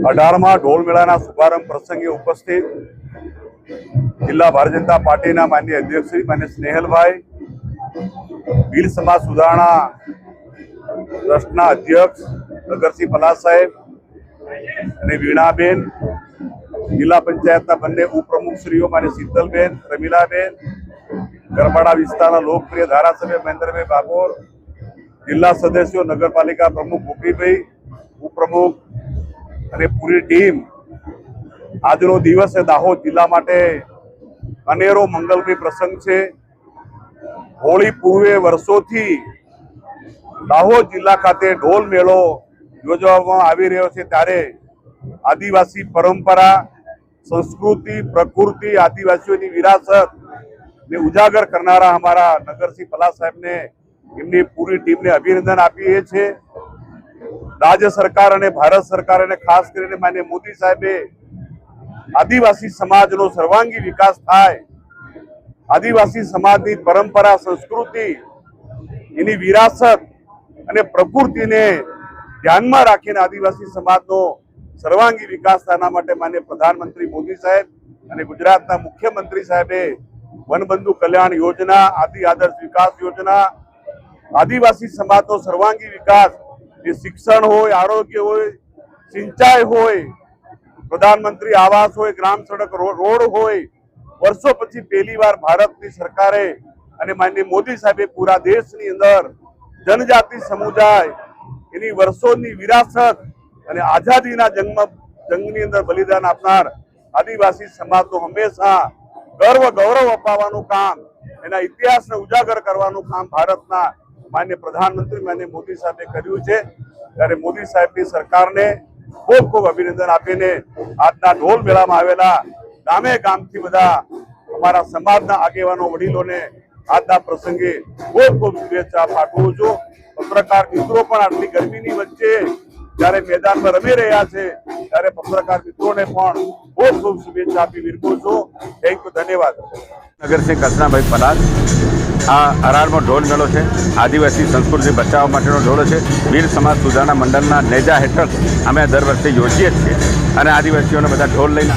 અઢારમાં ઢોલ મેળાના શુભારંભ પ્રસંગે ઉપસ્થિત જિલ્લા ભારતીય જનતા પાર્ટીના માનનીય અધ્યક્ષ શ્રી માન્ય સ્નેહલભાઈ, ભીલ સમાજ સુધારણા ટ્રસ્ટના અધ્યક્ષ નગરસિંહ પલાસ સાહેબ અને વીણાબેન, જિલ્લા પંચાયતના બંને ઉપપ્રમુખશ્રીઓ માન્ય શીતલબેન, રમીલાબેન, ગરબાડા વિસ્તારના લોકપ્રિય ધારાસભ્ય મહેન્દ્રભાઈ બાબોર, જિલ્લા સદસ્યો, નગરપાલિકા પ્રમુખ ગોપીભાઈ, ઉપપ્રમુખ અને પૂરી ટીમ, આજનો દિવસ દાહોદ જિલ્લા માટે અનેરો મંગલમય પ્રસંગ છે. હોળી પૂર્વે વર્ષોથી દાહોદ જિલ્લા ખાતે ઢોલ મેળો યોજવામાં આવી રહ્યો છે, ત્યારે આદિવાસી પરંપરા, સંસ્કૃતિ, પ્રકૃતિ, આદિવાસીઓની વિરાસત ને ઉજાગર કરનારા અમારા નગરસિંહ પલાસ સાહેબને, એમની પૂરી ટીમને અભિનંદન આપીએ છીએ. રાજ્ય સરકાર અને ભારત સરકાર અને ખાસ કરીને માન્ય મોદી સાહેબે આદિવાસી સમાજનો સર્વાંગી વિકાસ થાય, આદિવાસી સમાજની પરંપરા, સંસ્કૃતિ, એની વિરાસત અને પ્રકૃતિને ધ્યાનમાં રાખીને આદિવાસી સમાજનો સર્વાંગી વિકાસ થવાના માટે માન્ય પ્રધાનમંત્રી મોદી સાહેબ અને ગુજરાતના મુખ્યમંત્રી સાહેબે વનબંધુ કલ્યાણ યોજના, આદિ આદર્શ વિકાસ યોજના, આદિવાસી સમાજનો સર્વાંગી વિકાસ, એ શિક્ષણ હોય, આરોગ્ય હોય, સિંચાઈ હોય, પ્રધાનમંત્રી આવાસ હોય, ગ્રામ સડક રોડ હોય, વર્ષો પછી પહેલીવાર ભારતની સરકારે અને માનનીય મોદી સાહેબે પૂરા દેશની અંદર જનજાતિ સમુદાય એની વર્ષોની વિરાસત અને આઝાદીના જંગની અંદર બલિદાન આપનાર આદિવાસી સમાજનો હંમેશા ગૌરવ અપાવવાનું કામ, એના ઇતિહાસને ઉજાગર કરવાનું કામ ભારતના માન્ય પ્રધાનમંત્રી માન્ય મોદી સાહેબે કર્યું છે. ત્યારે મોદી સાહેબની સરકારને ખૂબ ખૂબ અભિનંદન આપીને આજના ઢોલ મેળામાં આવેલા ગામે ગામથી બધા અમારા સમાજના આગેવાનો, વડીલોને આજના પ્રસંગે ખૂબ ખૂબ શુભેચ્છા પાઠવું છું. પત્રકાર મિત્રો પણ આટલી ગરમીની વચ્ચે જ્યારે મેદાનમાં રમી રહ્યા છે, ત્યારે પત્રકાર મિત્રોને પણ ખૂબ ખૂબ શુભેચ્છા આપી વિરમું છું. થેન્ક યુ, ધન્યવાદ. નગરસિંહ કૃષ્ણભાઈ પલાસ. આ અરારમાં ઢોલ મેળો છે, આદિવાસી સંસ્કૃતિ બચાવવા માટેનો ઢોલ છે. વીર સમાજ સુધારણા મંડળના નેજા હેઠળ અમે દર વર્ષે યોજીએ છીએ અને આદિવાસીઓને બધા ઢોલ લઈને